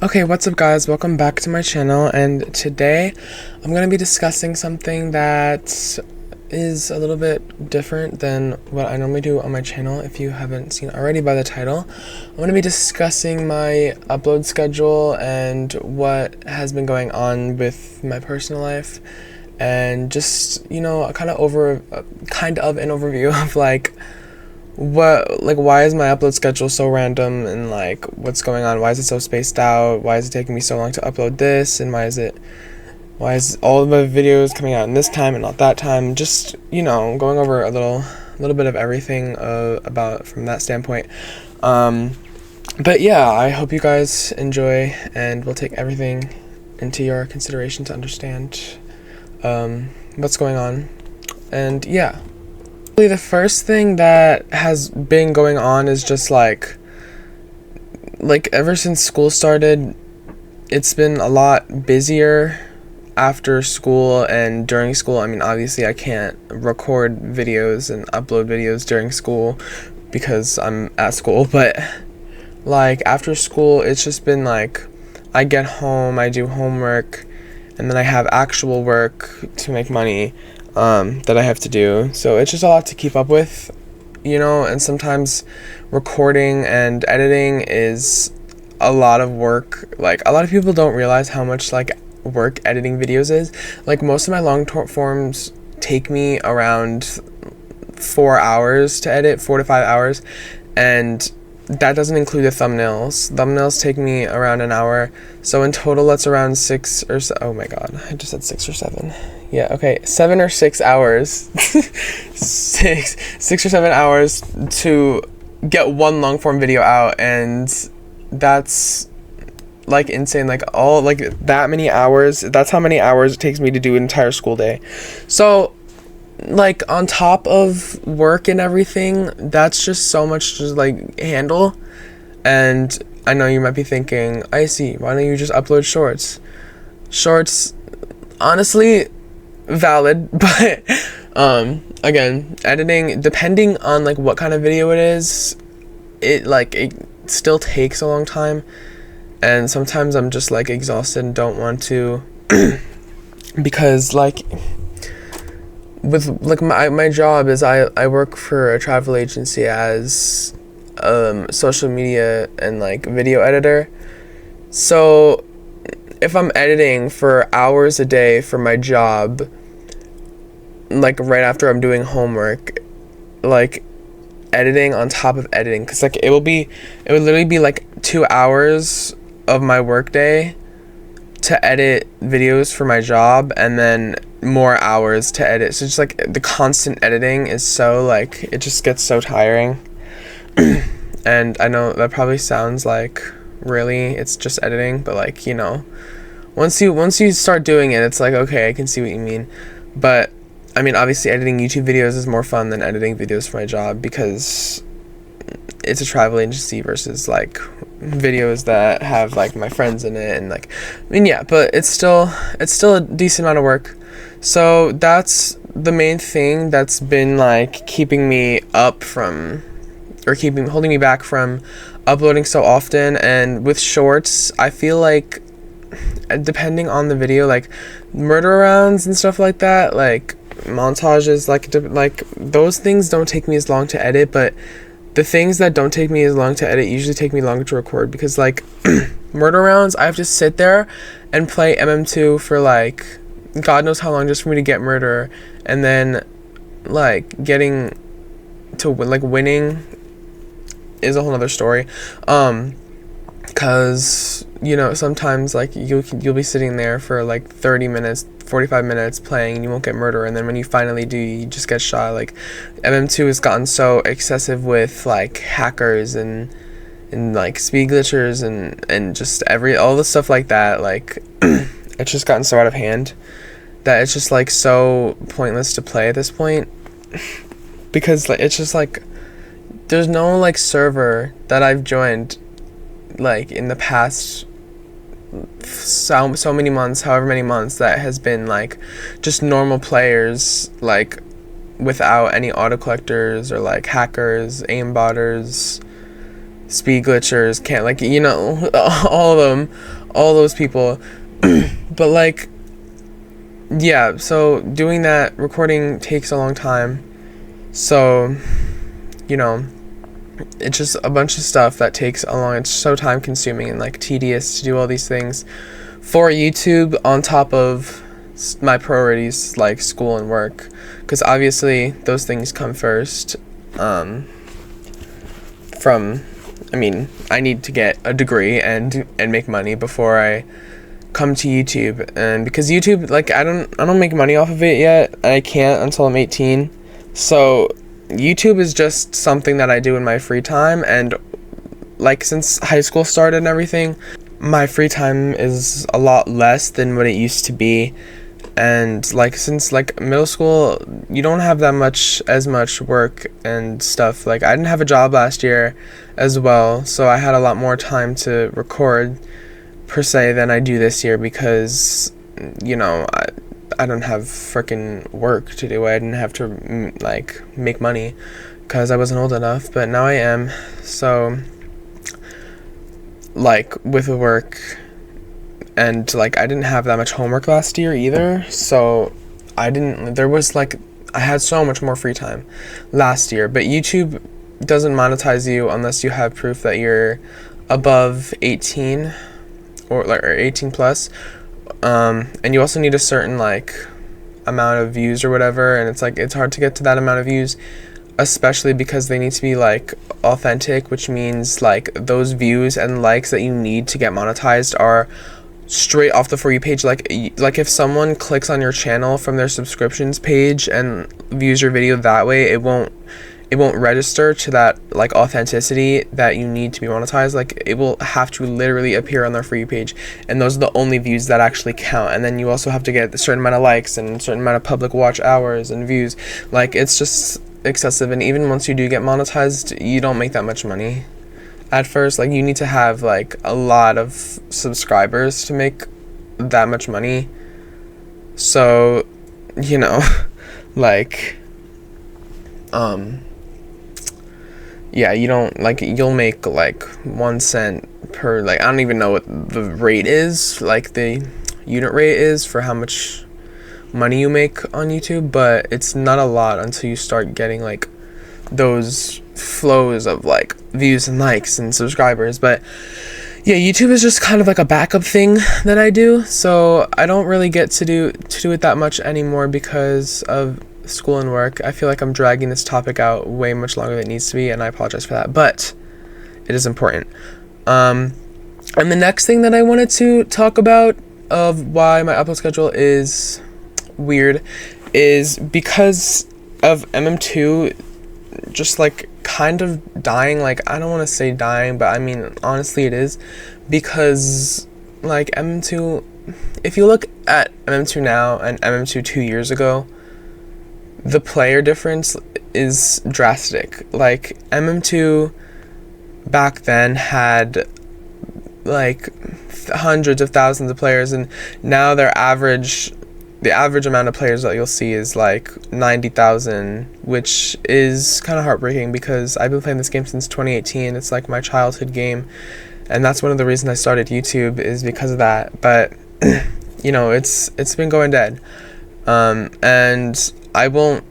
Okay, what's up guys? Welcome back to my channel, and today I'm going to be discussing something that is a little bit different than what I normally do on my channel. If you haven't seen already by the title, I'm going to be discussing my upload schedule and what has been going on with my personal life, and just, you know, kind of an overview of why is my upload schedule so random, and like what's going on, why is it so spaced out, why is it taking me so long to upload this, and why is all of my videos coming out in this time and not that time. Just, you know, going over a little bit of everything about from that standpoint. But yeah, I hope you guys enjoy, and we'll take everything into your consideration to understand what's going on. And yeah, the first thing that has been going on is just like ever since school started, it's been a lot busier after school and during school. I mean, obviously I can't record videos and upload videos during school because I'm at school, but like after school, it's just been like I get home, I do homework, and then I have actual work to make money that I have to do. So it's just a lot to keep up with, you know, and sometimes recording and editing is a lot of work. Like, a lot of people don't realize how much like work editing videos is. Like, most of my long forms take me around 4 hours to edit, 4 to 5 hours, and that doesn't include the thumbnails. Thumbnails take me around an hour. So in total, that's around 6 or so. Oh my god, I just said 6 or 7. Yeah, okay, 7 or 6 hours. six or 7 hours to get one long form video out, and that's like insane. Like all like that many hours. That's how many hours it takes me to do an entire school day. So like on top of work and everything, that's just so much to like handle. And I know you might be thinking, Icey, why don't you just upload shorts? Honestly, valid, but again, editing, depending on like what kind of video it is, it still takes a long time, and sometimes I'm just like exhausted and don't want to because like with like my job is I work for a travel agency as social media and like video editor. So if I'm editing for hours a day for my job, like right after I'm doing homework, like editing on top of editing, because like it would literally be like 2 hours of my work day to edit videos for my job, and then more hours to edit. So just like the constant editing is so like, it just gets so tiring. And I know that probably sounds like really it's just editing, but like, you know, once you start doing it, it's like, okay, I can see what you mean. But I mean, obviously editing YouTube videos is more fun than editing videos for my job, because it's a travel agency versus like videos that have like my friends in it, and like, I mean, yeah, but it's still a decent amount of work. So that's the main thing that's been like keeping me up from, or holding me back from uploading so often. And with shorts, I feel like depending on the video, like murder rounds and stuff like that, like montages, like those things don't take me as long to edit, but the things that don't take me as long to edit usually take me longer to record, because like murder rounds, I have to sit there and play MM2 for like God knows how long just for me to get murder, and then like getting to winning is a whole nother story. Cause you know, sometimes like you'll be sitting there for like 30 minutes, 45 minutes playing, and you won't get murder, and then when you finally do, you just get shot. Like MM2 has gotten so excessive with like hackers and like speed glitchers and just all the stuff like that. Like it's just gotten so out of hand that it's just like so pointless to play at this point, because like it's just like there's no like server that I've joined like in the past so many months, however many months, that has been like just normal players, like without any auto collectors or like hackers, aimbotters, speed glitchers, can't, like, you know, all of them, all those people. But like, yeah, so doing that, recording takes a long time. So, you know, it's just a bunch of stuff that takes a long, it's so time consuming and like tedious to do all these things for YouTube on top of my priorities like school and work, because obviously those things come first. I need to get a degree and make money before I come to YouTube. And because YouTube, like, I don't make money off of it yet. I can't until I'm 18. So YouTube is just something that I do in my free time, and like since high school started and everything, my free time is a lot less than what it used to be. And like since like middle school, you don't have as much work and stuff. Like I didn't have a job last year as well, so I had a lot more time to record per se than I do this year, because you know, I don't have freaking work to do. I didn't have to like make money because I wasn't old enough, but now I am. So like with work, and like I didn't have that much homework last year either, so I had so much more free time last year. But YouTube doesn't monetize you unless you have proof that you're above 18 or 18 plus. And you also need a certain like amount of views or whatever, and it's hard to get to that amount of views, especially because they need to be like authentic, which means like those views and likes that you need to get monetized are straight off the For You page. Like if someone clicks on your channel from their subscriptions page and views your video that way, it won't register to that like authenticity that you need to be monetized. Like it will have to literally appear on their For You page, and those are the only views that actually count. And then you also have to get a certain amount of likes and a certain amount of public watch hours and views. Like it's just excessive. And even once you do get monetized, you don't make that much money at first. Like you need to have like a lot of subscribers to make that much money. So, you know, like yeah, you don't, like, you'll make like 1 cent per, like, I don't even know what the rate is, like the unit rate is for how much money you make on YouTube, but it's not a lot until you start getting like those flows of like views and likes and subscribers. But yeah, YouTube is just kind of like a backup thing that I do, so I don't really get to do it that much anymore because of school and work. I feel like I'm dragging this topic out way much longer than it needs to be, and I apologize for that, but it is important. And the next thing that I wanted to talk about of why my upload schedule is weird is because of MM2 just like kind of dying. Like I don't want to say dying, but I mean honestly it is, because like MM2, if you look at MM2 now and MM2 2 years ago, the player difference is drastic. Like MM2 back then had like hundreds of thousands of players, and now the average amount of players that you'll see is like 90,000, which is kind of heartbreaking because I've been playing this game since 2018. It's like my childhood game, and that's one of the reasons I started YouTube, is because of that. But you know, it's been going dead, and I won't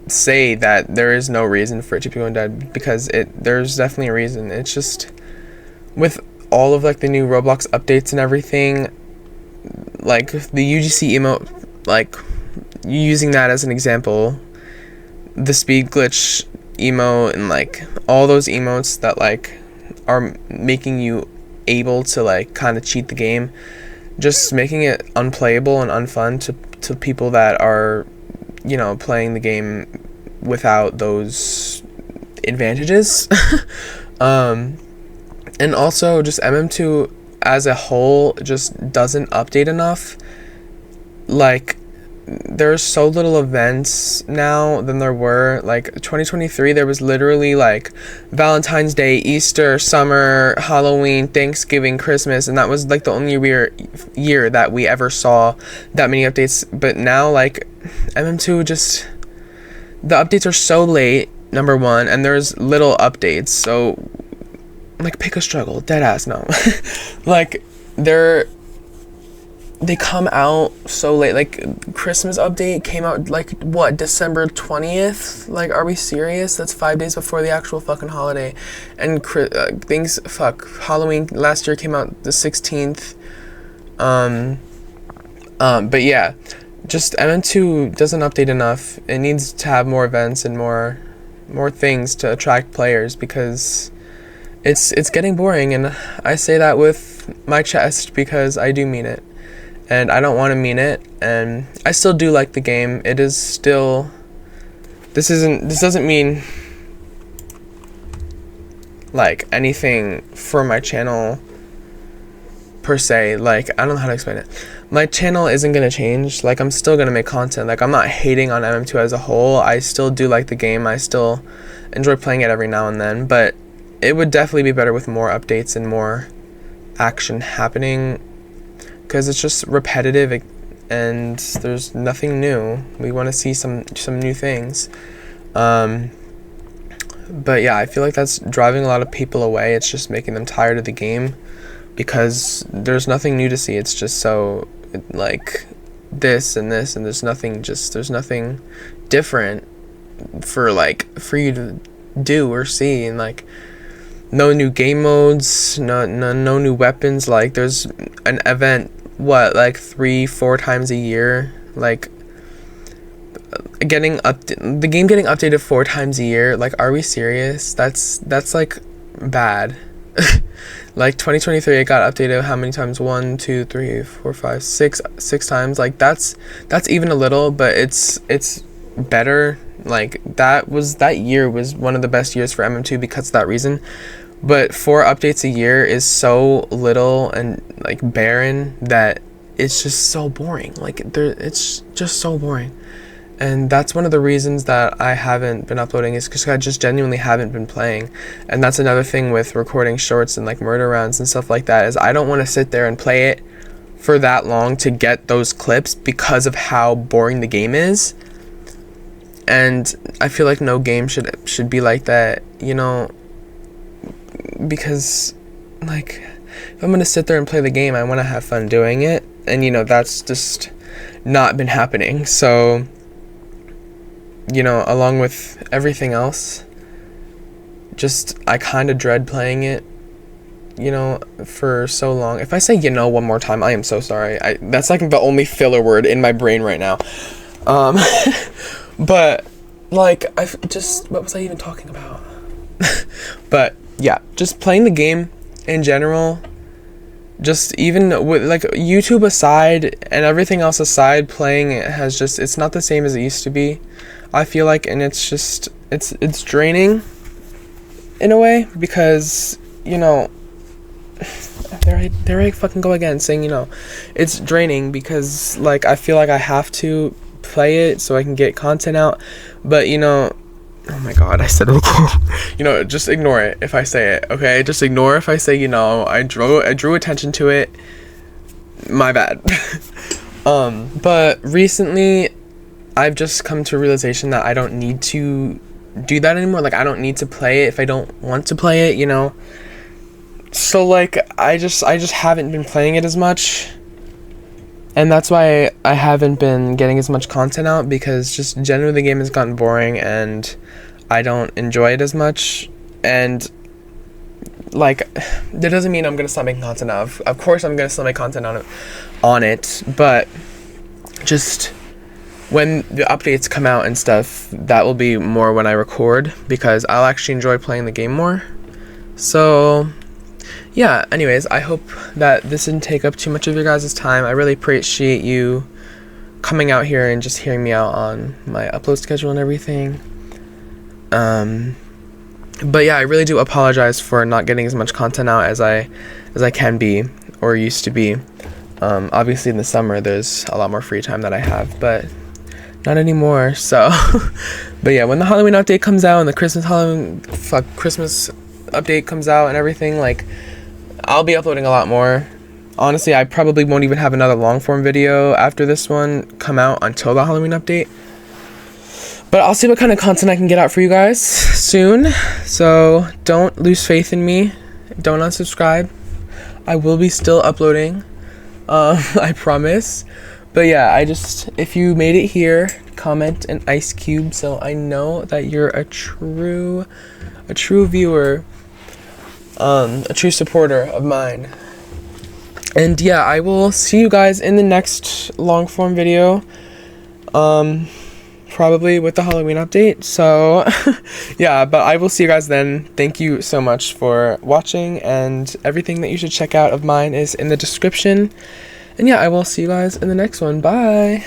say that there is no reason for it to be going dead, because there's definitely a reason. It's just with all of like the new Roblox updates and everything, like the UGC emote, like using that as an example, the speed glitch emote and like all those emotes that like are making you able to like kind of cheat the game, just making it unplayable and unfun to people that are, you know, playing the game without those advantages. And also just MM2 as a whole just doesn't update enough. Like there's so little events now than there were. Like 2023, there was literally like Valentine's Day, Easter, summer, Halloween, Thanksgiving, Christmas, and that was like the only year that we ever saw that many updates. But now like MM2 just, the updates are so late, number one, and there's little updates. So like, pick a struggle, dead ass, no. Like, they come out so late. Like, Christmas update came out, like, what, December 20th? Like, are we serious? That's 5 days before the actual fucking holiday. And Halloween last year came out the 16th. But yeah, just MM2 doesn't update enough. It needs to have more events and more things to attract players, because it's getting boring, and I say that with my chest because I do mean it. And I don't want to mean it, and I still do like the game. It is still, this doesn't mean like anything for my channel per se. Like, I don't know how to explain it. My channel isn't gonna change. Like, I'm still gonna make content. Like, I'm not hating on MM2 as a whole. I still do like the game. I still enjoy playing it every now and then, but it would definitely be better with more updates and more action happening, because it's just repetitive and there's nothing new. We want to see some new things. But yeah, I feel like that's driving a lot of people away. It's just making them tired of the game, because there's nothing new to see. It's just so, like, this and this, and there's nothing different for you to do or see. And like, no new game modes, no new weapons. Like, there's an event, what, like 3-4 times a year, like, the game getting updated 4 times a year. Like, are we serious? That's like bad. Like, 2023, it got updated how many times? 1, 2, 3, 4, 5, 6 times. Like, that's even a little, but it's better. Like, that year was one of the best years for MM2 because of that reason. But 4 updates a year is so little and, like, barren that it's just so boring. Like, it's just so boring. And that's one of the reasons that I haven't been uploading, is because I just genuinely haven't been playing. And that's another thing with recording shorts and, like, murder rounds and stuff like that, is I don't want to sit there and play it for that long to get those clips, because of how boring the game is. And I feel like no game should be like that, you know, because, like, if I'm gonna sit there and play the game, I want to have fun doing it, and, you know, that's just not been happening. So, you know, along with everything else, just, I kind of dread playing it, you know, for so long. If I say, you know, one more time, I am so sorry. That's like the only filler word in my brain right now. But, like, what was I even talking about? But yeah, just playing the game in general, just even with, like, YouTube aside and everything else aside, playing it it's not the same as it used to be, I feel like. And it's just, it's draining in a way, because, you know, there I fucking go again saying, you know, it's draining because, like, I feel like I have to play it so I can get content out. But, you know, oh my god, I said it again. You know, just ignore it if I say it, okay? Just ignore if I say, you know, I drew attention to it. My bad. But recently, I've just come to a realization that I don't need to do that anymore. Like, I don't need to play it if I don't want to play it, you know? So, like, I just haven't been playing it as much. And that's why I haven't been getting as much content out, because just generally the game has gotten boring and I don't enjoy it as much. And, like, that doesn't mean I'm going to stop making content out. Of course I'm going to still make content on it, but just when the updates come out and stuff, that will be more when I record, because I'll actually enjoy playing the game more. So yeah, anyways, I hope that this didn't take up too much of your guys' time. I really appreciate you coming out here and just hearing me out on my upload schedule and everything. But yeah, I really do apologize for not getting as much content out as I can be, or used to be. Obviously in the summer there's a lot more free time that I have, but not anymore. So but yeah, when the Halloween update comes out and the Christmas update comes out and everything, like, I'll be uploading a lot more. Honestly, I probably won't even have another long form video after this one come out until the Halloween update. But I'll see what kind of content I can get out for you guys soon. So don't lose faith in me Don't unsubscribe. I will be still uploading. I promise. But yeah, if you made it here, comment an ice cube so I know that you're a true viewer, a true supporter of mine. And yeah, I will see you guys in the next long form video, probably with the Halloween update. So yeah, but I will see you guys then. Thank you so much for watching, and everything that you should check out of mine is in the description. And yeah, I will see you guys in the next one. Bye.